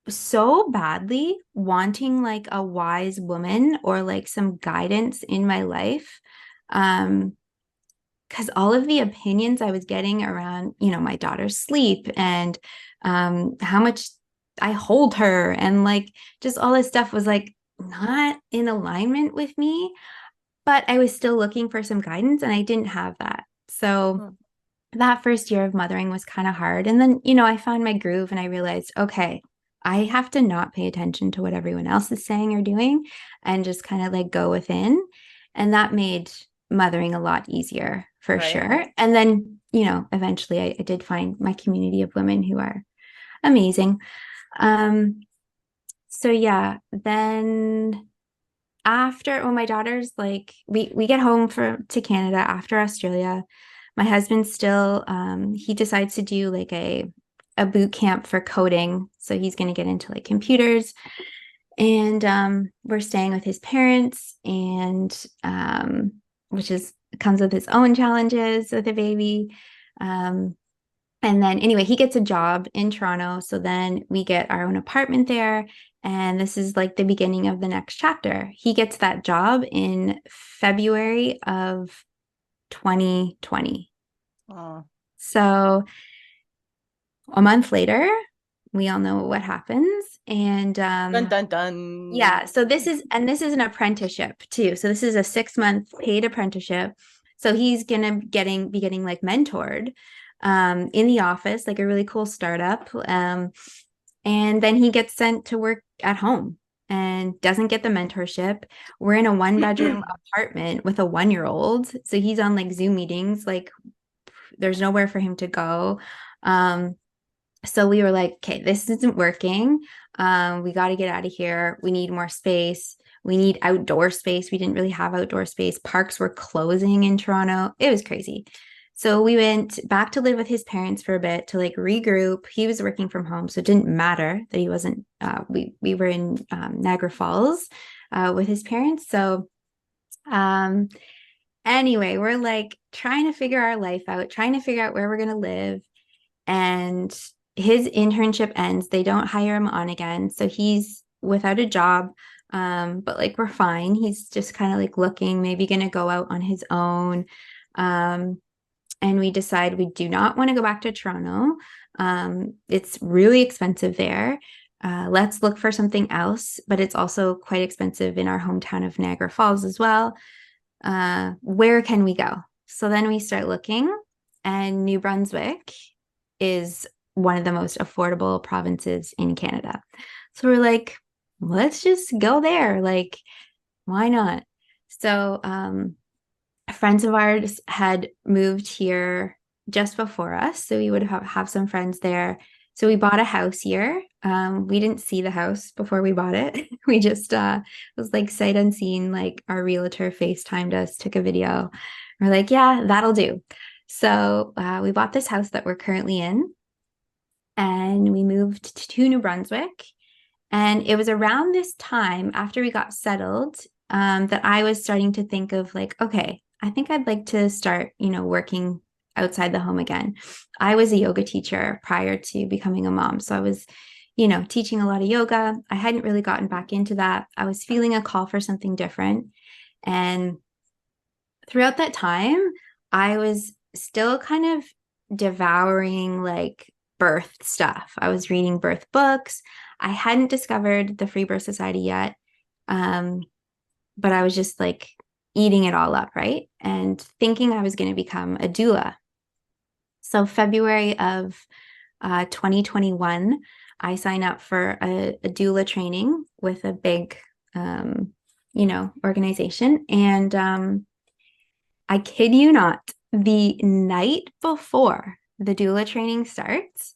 so badly wanting like a wise woman or like some guidance in my life. Because all of the opinions I was getting around, my daughter's sleep and how much I hold her and like just all this stuff was like not in alignment with me, but I was still looking for some guidance and I didn't have that. So Mm. that first year of mothering was kind of hard. And then, I found my groove and I realized, okay, I have to not pay attention to what everyone else is saying or doing and just kind of like go within. And that made mothering a lot easier for Right. sure. And then, eventually I did find my community of women who are amazing. Um, so yeah, then after my daughter's like we get home to Canada after Australia. My husband still he decides to do like a boot camp for coding. So he's gonna get into like computers. And we're staying with his parents and which is comes with its own challenges with a baby. Um, and then anyway, he gets a job in Toronto. So then we get our own apartment there. And this is like the beginning of the next chapter. He gets that job in February of 2020. Oh. So a month later, we all know what happens. And Dun dun dun. yeah, so this is an apprenticeship too. So this is a 6-month paid apprenticeship. So he's gonna be getting like mentored in the office, like a really cool startup. And then he gets sent to work at home and doesn't get the mentorship. We're in a 1-bedroom apartment with a 1-year-old. So he's on like Zoom meetings, like there's nowhere for him to go. So we were like, okay, this isn't working. We got to get out of here. We need more space. We need outdoor space. We didn't really have outdoor space. Parks were closing in Toronto. It was crazy. So we went back to live with his parents for a bit to like regroup. He was working from home, so it didn't matter that he wasn't. We were in Niagara Falls with his parents. So anyway, we're like trying to figure our life out, trying to figure out where we're gonna live, and his internship ends. They don't hire him on again. So he's without a job. But like we're fine. He's just kind of like looking, maybe gonna go out on his own. And we decide we do not want to go back to Toronto. It's really expensive there. Let's look for something else, but it's also quite expensive in our hometown of Niagara Falls as well. Where can we go? So then we start looking, and New Brunswick is one of the most affordable provinces in Canada. So we're like, let's just go there. Like, why not? So friends of ours had moved here just before us. So we would have some friends there. So we bought a house here. We didn't see the house before we bought it. We just was like sight unseen, like our realtor FaceTimed us, took a video. We're like, yeah, that'll do. So we bought this house that we're currently in, and we moved to New Brunswick. And it was around this time after we got settled that I was starting to think of like, okay, I think I'd like to start, working outside the home again. I was a yoga teacher prior to becoming a mom. So I was, teaching a lot of yoga. I hadn't really gotten back into that. I was feeling a call for something different. And throughout that time, I was still kind of devouring like birth stuff. I was reading birth books. I hadn't discovered the Freebirth Society yet, but I was just like eating it all up, right? And thinking I was going to become a doula. So February of 2021, I signed up for a doula training with a big, organization. And I kid you not, the night before the doula training starts,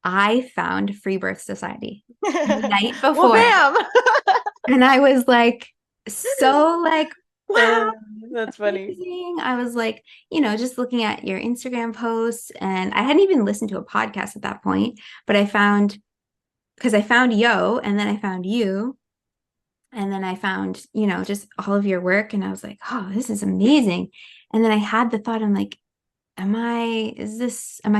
I found Freebirth Society the night Well, before. bam. And I was like, so like, wow, That's funny. amazing. I was like, just looking at your Instagram posts, and I hadn't even listened to a podcast at that point, but because I found Yo, and then I found you, and then I found, just all of your work, and I was like, oh, this is amazing. And then I had the thought, I'm like, am I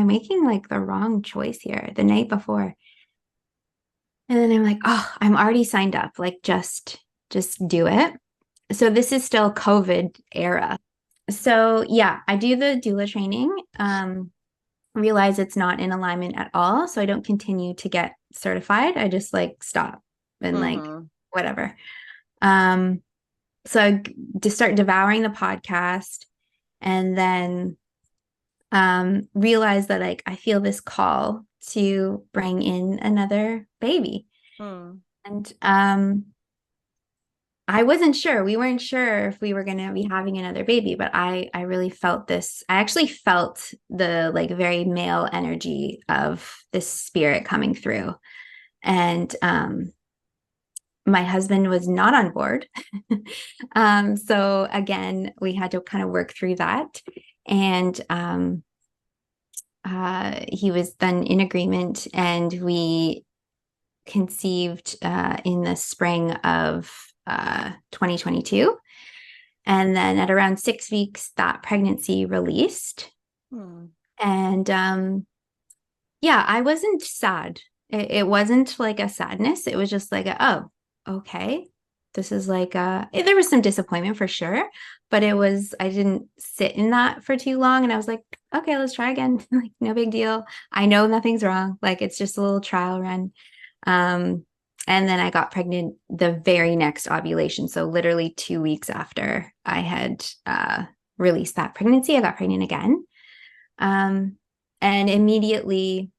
making like the wrong choice here the night before? And then I'm like, oh, I'm already signed up. Like, just do it. So this is still COVID era. So yeah, I do the doula training. Realize it's not in alignment at all. So I don't continue to get certified. I just like stop and like whatever. So I just start devouring the podcast, and then realize that like I feel this call to bring in another baby. And I wasn't sure. We weren't sure if we were going to be having another baby, but I really felt this. I actually felt the like very male energy of this spirit coming through. And my husband was not on board. So again, we had to kind of work through that. And he was then in agreement, and we conceived in the spring of 2022. And then at around 6 weeks, that pregnancy released. And yeah, I wasn't sad. It wasn't like a sadness. It was just like, oh, okay. This is like, there was some disappointment for sure, but I didn't sit in that for too long. And I was like, okay, let's try again. Like, no big deal. I know nothing's wrong. Like, it's just a little trial run. And then I got pregnant the very next ovulation. So literally 2 weeks after I had released that pregnancy, I got pregnant again. And immediately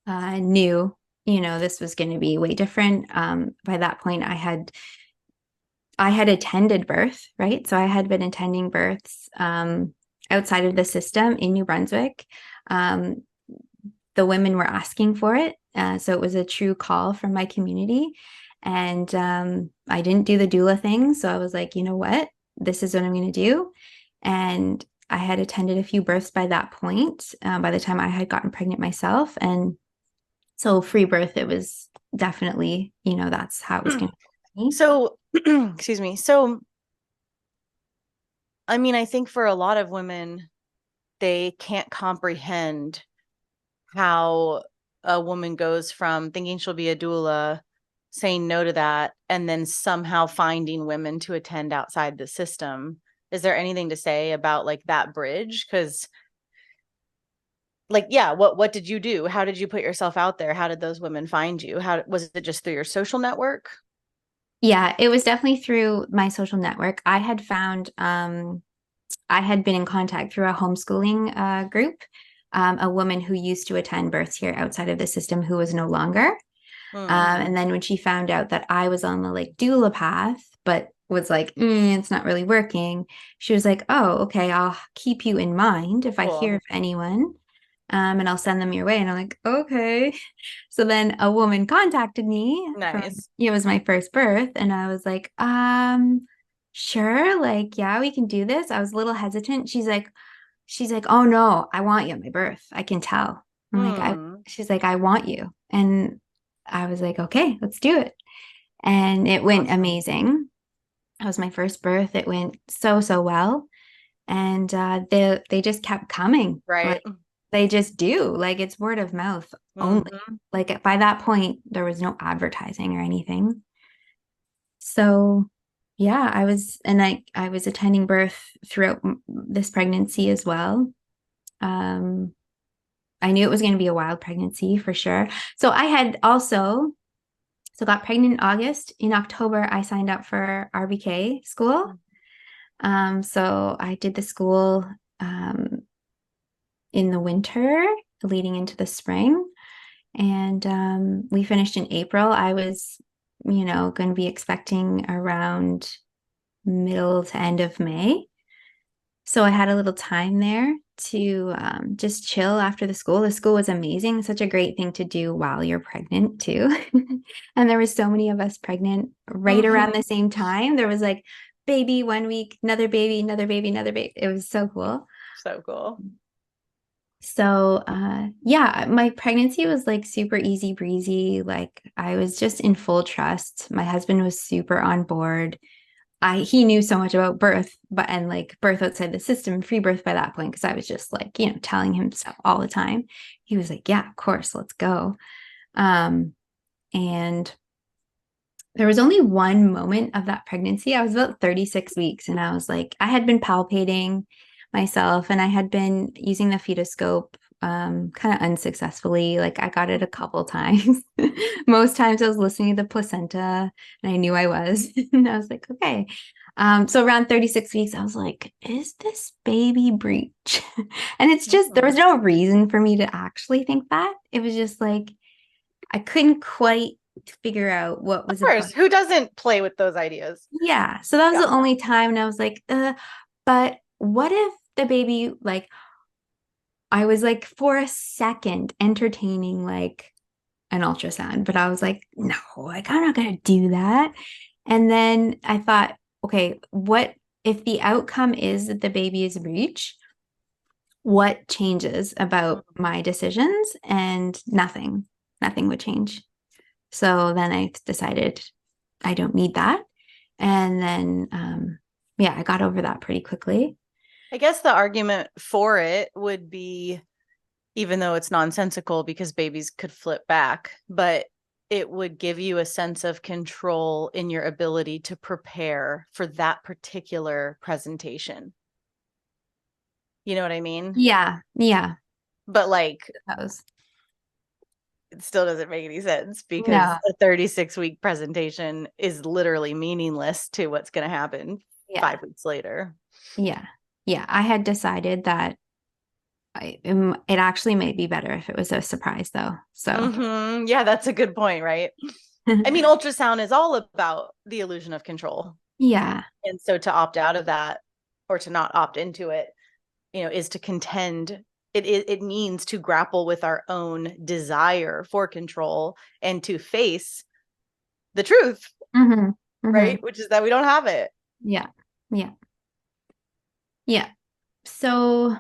knew, this was going to be way different. By that point, I had attended birth, right? So I had been attending births outside of the system in New Brunswick. The women were asking for it. So it was a true call from my community. And I didn't do the doula thing. So I was like, you know what? This is what I'm going to do. And I had attended a few births by that point, by the time I had gotten pregnant myself. And so Freebirth, it was definitely, that's how it was going to be. So, excuse me. So, I mean, I think for a lot of women, they can't comprehend how a woman goes from thinking she'll be a doula, saying no to that, and then somehow finding women to attend outside the system. Is there anything to say about like that bridge? Because like, yeah, what did you do? How did you put yourself out there? How did those women find you? How was it, just through your social network? Yeah, it was definitely through my social network. I had found, I had been in contact through a homeschooling group, a woman who used to attend births here outside of the system who was no longer. And then when she found out that I was on the like doula path, but was like, it's not really working, she was like, oh, okay, I'll keep you in mind if I hear of anyone. And I'll send them your way. And I'm like, okay. So then a woman contacted me. Nice. It was my first birth. And I was like, sure. Like, yeah, we can do this. I was a little hesitant. She's like, oh no, I want you at my birth. I can tell. I'm like, she's like, I want you. And I was like, okay, let's do it. And it went amazing. That was my first birth. It went so well. And they just kept coming. Right. Like, they just do. Like, it's word of mouth only. Like, by that point, there was no advertising or anything. So yeah, I was attending birth throughout this pregnancy as well. I knew it was going to be a wild pregnancy for sure. So I had also got pregnant in August. In October, I signed up for RBK school. So I did the school in the winter leading into the spring. And we finished in April. I was, going to be expecting around middle to end of May. So I had a little time there to just chill after the school. The school was amazing. Such a great thing to do while you're pregnant too. And there was so many of us pregnant right around the same time. There was like baby 1 week, another baby, another baby, another baby. It was so cool. So cool. So yeah, my pregnancy was like super easy breezy. Like I was just in full trust. My husband was super on board. He knew so much about birth, and like birth outside the system, free birth by that point, because I was just like, telling him stuff all the time. He was like, yeah, of course, let's go. And there was only one moment of that pregnancy. I was about 36 weeks, and I was like, I had been palpating myself, and I had been using the fetoscope kind of unsuccessfully. Like I got it a couple times. Most times I was listening to the placenta, and I knew I was. And I was like, okay. So around 36 weeks, I was like, is this baby breech? And it's just, there was no reason for me to actually think that. It was just like, I couldn't quite figure out what was. Of course, who doesn't play with those ideas? Yeah. So that was the only time. And I was like, but what if the baby, like, I was like for a second entertaining like an ultrasound, but I was like, no, I'm not gonna do that. And then I thought, okay, what if the outcome is that the baby is breech? What changes about my decisions? And nothing would change. So then I decided I don't need that. And then, yeah, I got over that pretty quickly. I guess the argument for it would be, even though it's nonsensical because babies could flip back, but it would give you a sense of control in your ability to prepare for that particular presentation. You know what I mean? Yeah. Yeah. But like, it still doesn't make any sense because a 36-week presentation is literally meaningless to what's going to happen 5 weeks later. Yeah. Yeah. I had decided that it actually may be better if it was a surprise though. So yeah, that's a good point, right? I mean, ultrasound is all about the illusion of control. Yeah. And so to opt out of that or to not opt into it, is to contend. It means to grapple with our own desire for control and to face the truth, right? Which is that we don't have it. Yeah. Yeah. Yeah. So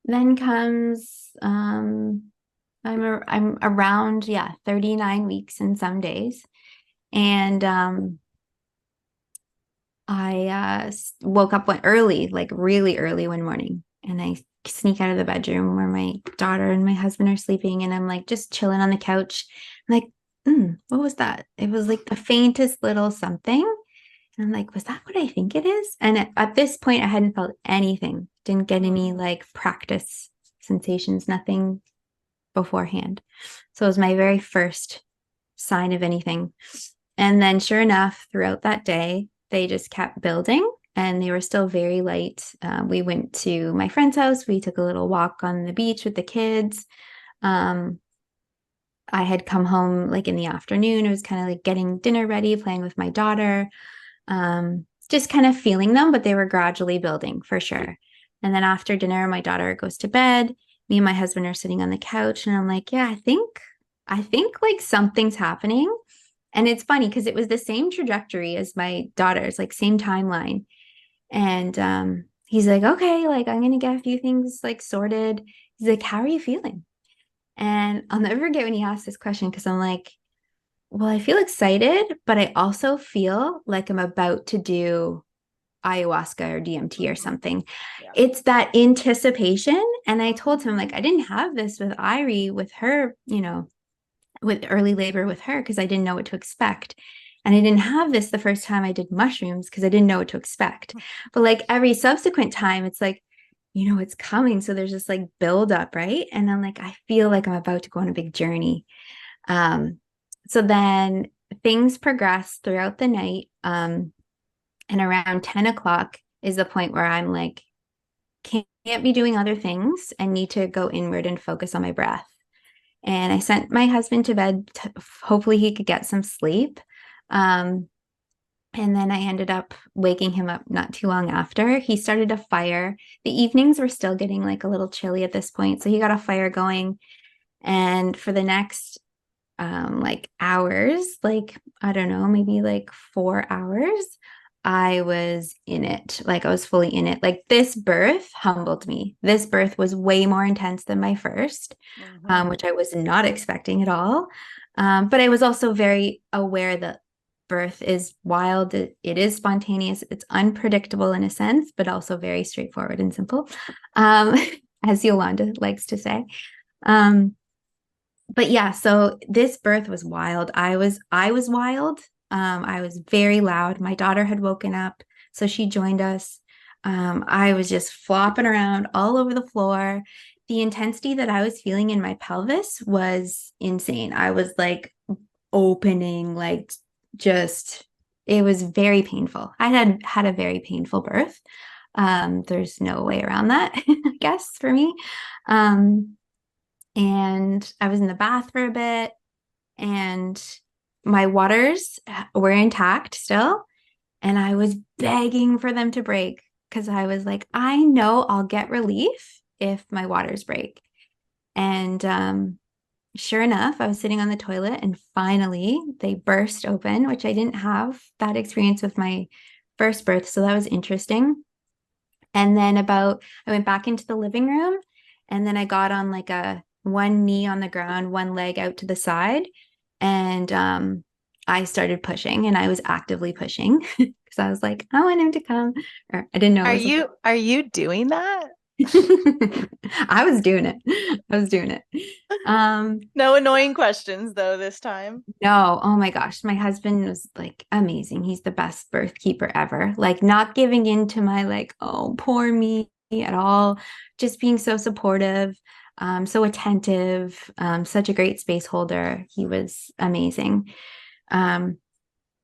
then comes, I'm around, 39 weeks in some days. And I woke up early, like really early one morning, and I sneak out of the bedroom where my daughter and my husband are sleeping, and I'm like just chilling on the couch. I'm like, what was that? It was like the faintest little something. And I'm like, was that what I think it is? And at this point, I hadn't felt anything. Didn't get any like practice sensations, nothing beforehand. So it was my very first sign of anything. And then sure enough, throughout that day, they just kept building and they were still very light. We went to my friend's house. We took a little walk on the beach with the kids. I had come home like in the afternoon. It was kind of like getting dinner ready, playing with my daughter. Just kind of feeling them, but they were gradually building for sure. And then after dinner, my daughter goes to bed. Me and my husband are sitting on the couch, and I'm like, yeah, I think like something's happening. And it's funny because it was the same trajectory as my daughter's, like same timeline. And he's like, okay, like I'm gonna get a few things like sorted. He's like, how are you feeling? And I'll never forget when he asked this question because I'm like, well, I feel excited, but I also feel like I'm about to do ayahuasca or DMT or something. Yeah. It's that anticipation. And I told him, like, I didn't have this with Irie, with her, with early labor with her, because I didn't know what to expect. And I didn't have this the first time I did mushrooms because I didn't know what to expect. But like every subsequent time, it's like, it's coming. So there's this like build up, right? And I'm like, I feel like I'm about to go on a big journey. So then things progress throughout the night. And around 10 o'clock is the point where I'm like, can't be doing other things and need to go inward and focus on my breath. And I sent my husband to bed. Hopefully he could get some sleep. And And then I ended up waking him up not too long after. He started a fire. The evenings were still getting like a little chilly at this point. So he got a fire going. And for the next like hours, like, I don't know, maybe like 4 hours, I was in it. Like I was fully in it. Like this birth humbled me. This birth was way more intense than my first, which I was not expecting at all. But I was also very aware that birth is wild. It is spontaneous. It's unpredictable in a sense, but also very straightforward and simple, as Yolanda likes to say. But yeah, so this birth was wild. I was wild. I was very loud. My daughter had woken up, so she joined us. I was just flopping around all over the floor. The intensity that I was feeling in my pelvis was insane. I was like opening, like just, it was very painful. I had a very painful birth. There's no way around that, I guess, for me. And I was in the bath for a bit, and my waters were intact still. And I was begging for them to break because I was like, I know I'll get relief if my waters break. And sure enough, I was sitting on the toilet and finally they burst open, which I didn't have that experience with my first birth. So that was interesting. And then I went back into the living room, and then I got on like one knee on the ground, one leg out to the side. And I started pushing, and I was actively pushing because I was like, I want him to come. Or I didn't know. Are you doing that? I was doing it. I was doing it. No annoying questions though this time. No, oh my gosh, my husband was like amazing. He's the best birth keeper ever. Like not giving in to my like, oh, poor me at all. Just being so supportive, so attentive, such a great space holder. He was amazing.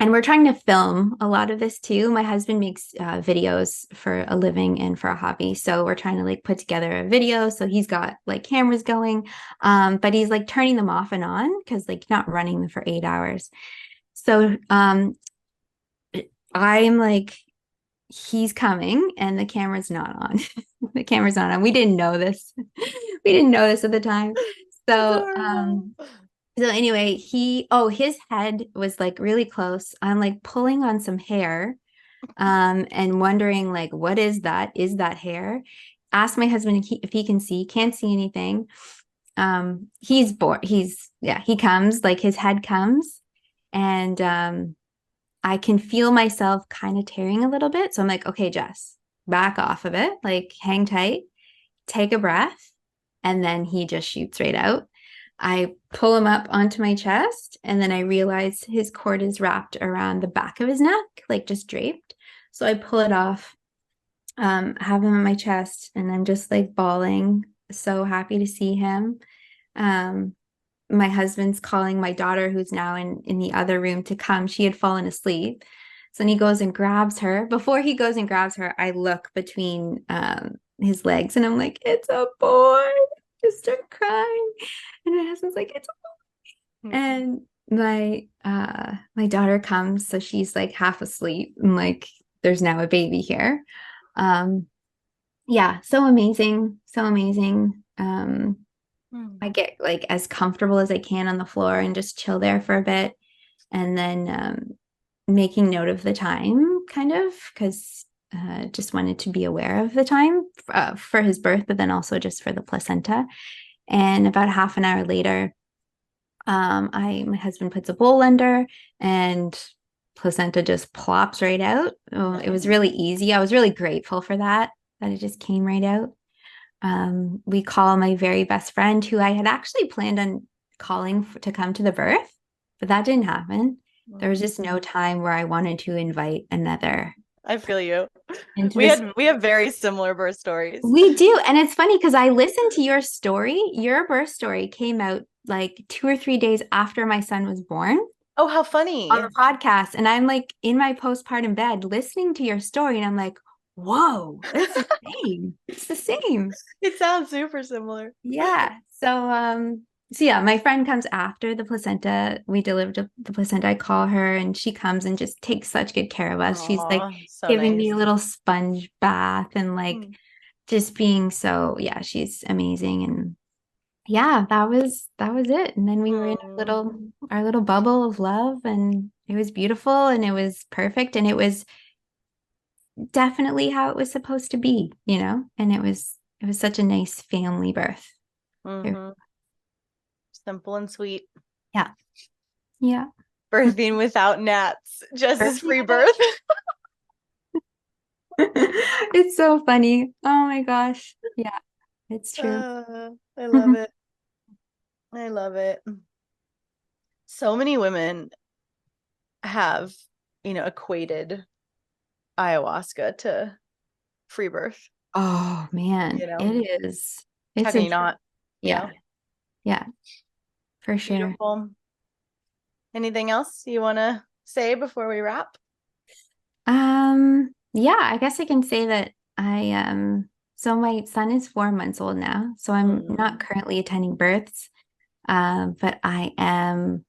And we're trying to film a lot of this too. My husband makes videos for a living and for a hobby. So we're trying to like put together a video. So he's got like cameras going, but he's like turning them off and on because like not running them for 8 hours. So I'm like, he's coming and the camera's not on. The camera's not on. We didn't know this. We didn't know this at the time. So anyway, his head was like really close. I'm like pulling on some hair, and wondering like, what is that? Is that hair? Ask my husband if he can see. Can't see anything. He's bored. He comes, like his head comes, and I can feel myself kind of tearing a little bit. So I'm like, okay, Jess, back off of it. Like hang tight, take a breath, and then he just shoots right out. I pull him up onto my chest, and then I realize his cord is wrapped around the back of his neck, like just draped. So I pull it off, have him on my chest, and I'm just like bawling, so happy to see him. My husband's calling my daughter, who's now in the other room, to come. She had fallen asleep. So then he goes and grabs her. Before he goes and grabs her, I look between his legs, and I'm like, it's a boy. Just start crying. And my husband's like, it's a boy. And my daughter comes, so she's like half asleep, and like there's now a baby here. Yeah, so amazing. So amazing. I get like as comfortable as I can on the floor and just chill there for a bit, and then making note of the time, kind of, because just wanted to be aware of the time for his birth, but then also just for the placenta. And about half an hour later, my husband puts a bowl under, and placenta just plops right out. Oh, it was really easy. I was really grateful for that it just came right out. We call my very best friend, who I had actually planned on calling to come to the birth, but that didn't happen. There was just no time where I wanted to invite another. I feel you. We have very similar birth stories. We do. And it's funny because I listened to your story. Your birth story came out like 2 or 3 days after my son was born. Oh, how funny. On the podcast. And I'm like in my postpartum bed listening to your story, and I'm like, whoa, it's the same. It's the same. It sounds super similar. Yeah. So So yeah, my friend comes after the placenta. We delivered the placenta. I call her and she comes and just takes such good care of us. She's like Aw, so giving me nice. a little sponge bath and like just being so, yeah, she's amazing. And yeah, that was it. And then we were in our little bubble of love, and it was beautiful and it was perfect and it was definitely how it was supposed to be, And it was such a nice family birth. Simple and sweet. Yeah. Yeah. Birthing without gnats. Jess's free birth. It's so funny. Oh my gosh. Yeah, it's true. I love it. I love it. So many women have, equated ayahuasca to free birth. Oh man, it is. How can you not? Yeah. Yeah, for sure. Beautiful. Anything else you want to say before we wrap? Yeah, I guess I can say that so my son is 4 months old now, so I'm not currently attending births, but I am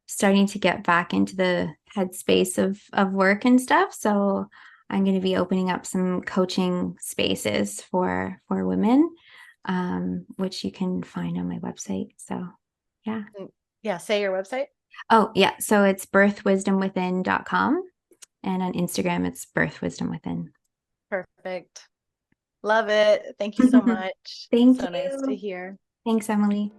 starting to get back into the headspace of work and stuff. So I'm going to be opening up some coaching spaces for women, which you can find on my website. So yeah. Yeah, say your website. Oh, yeah. So it's birthwisdomwithin.com. And on Instagram, it's birthwisdomwithin. Perfect. Love it. Thank you so much. Thank you. So nice to hear. Thanks, Emily.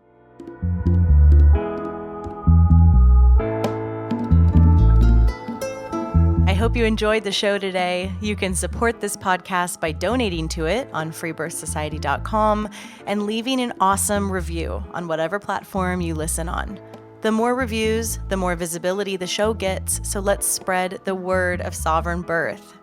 I hope you enjoyed the show today. You can support this podcast by donating to it on freebirthsociety.com and leaving an awesome review on whatever platform you listen on. The more reviews, the more visibility the show gets, so let's spread the word of sovereign birth.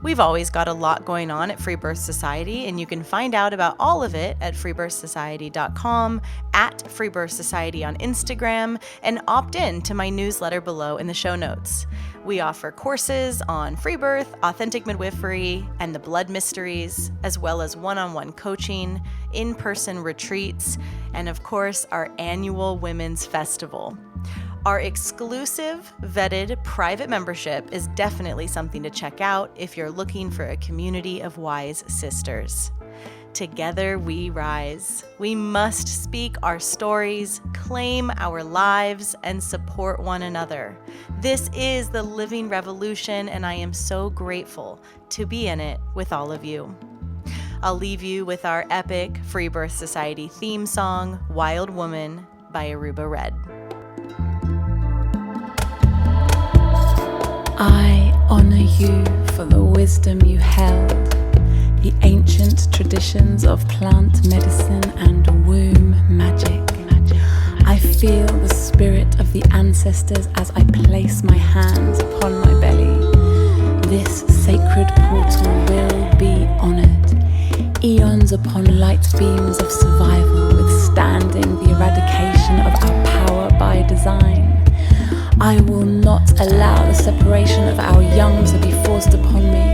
We've always got a lot going on at Free Birth Society, and you can find out about all of it at freebirthsociety.com, at Free Birth Society on Instagram, and opt in to my newsletter below in the show notes. We offer courses on free birth, authentic midwifery, and the blood mysteries, as well as one-on-one coaching, in-person retreats, and of course, our annual Women's Festival. Our exclusive, vetted, private membership is definitely something to check out if you're looking for a community of wise sisters. Together we rise. We must speak our stories, claim our lives, and support one another. This is the living revolution, and I am so grateful to be in it with all of you. I'll leave you with our epic Free Birth Society theme song, Wild Woman by Aruba Red. I honor you for the wisdom you held, the ancient traditions of plant medicine and womb magic. I feel the spirit of the ancestors as I place my hands upon my belly. This sacred portal will be honored. Eons upon light beams of survival, withstanding the eradication of our power by design. I will not allow the separation of our young to be forced upon me.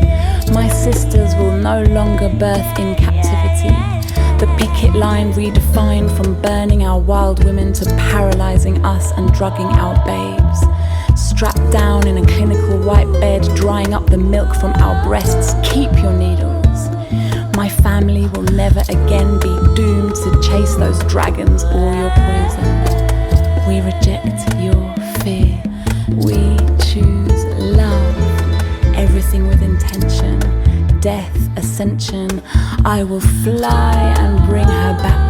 My sisters will no longer birth in captivity. The picket line redefined from burning our wild women to paralyzing us and drugging our babes. Strapped down in a clinical white bed, drying up the milk from our breasts. Keep your needles. My family will never again be doomed to chase those dragons or your poison. We reject your fear. We choose love. Everything with intention. Death, ascension. I will fly and bring her back